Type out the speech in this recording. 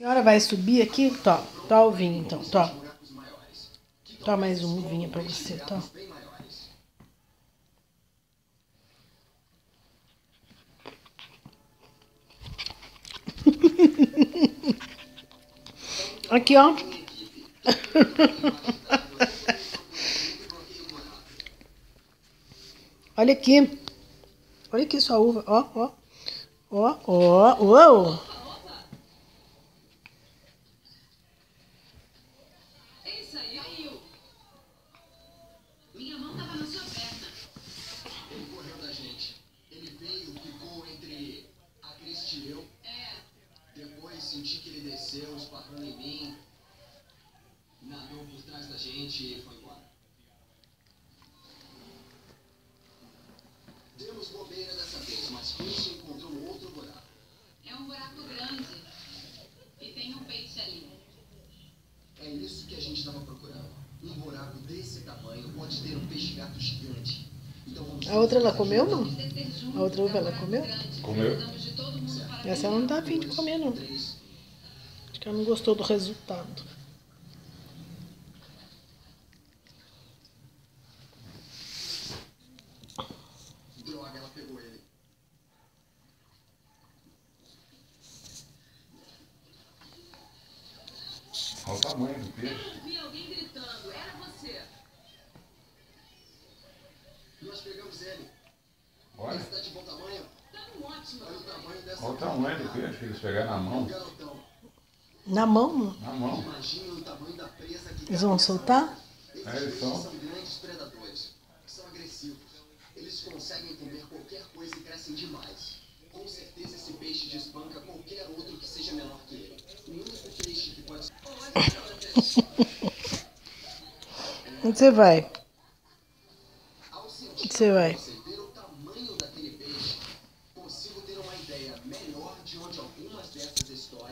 A senhora vai subir aqui? Tó, tó o vinho então, tó. Tó mais um vinho pra você, tó. Aqui, ó. Olha aqui. Olha aqui sua uva. Ó, ó. Ó, ó. Uou. Isso aí, caiu. Minha mão tava na sua perna. Ele correu da gente. Ele veio, ficou entre a Cristi e eu. Depois senti que ele desceu, esparrando em mim. Nadou por trás da gente e foi embora. Demos bobeira dessa vez, mas Cristi encontrou um outro buraco. É um buraco grande. E tem um peixe ali. É isso que a gente estava procurando. Um buraco desse tamanho pode ter um peixe-gato gigante. Então vamos... A outra ela comeu, não? Vamos descer juntos. A outra uva É um ela buraco comeu? grande. Comeu. Precisamos de todo mundo para Essa ela não tá afim de comer, não. Acho que ela não gostou do resultado. Droga, ela pegou ele. Olha o tamanho do peixe. Eu vi alguém gritando. Era você. Nós pegamos ele. Olha, Ele está de bom tamanho. Tá um ótimo. Olha o tamanho dessa... olha o tamanho do peixe que eles pegaram na mão. Garotão. Na mão? Na mão. Imagine o tamanho da presa que... Eles vão soltar? Esses É, eles peixes são. são grandes predadores. São agressivos. Eles conseguem comer qualquer coisa e crescem demais. Com certeza esse peixe desbanca qualquer outro que seja menor que ele. O único peixe que pode... Onde você vai? Ao sentir Onde você vai? você ver o tamanho daquele peixe, consigo ter uma ideia melhor de onde algumas dessas histórias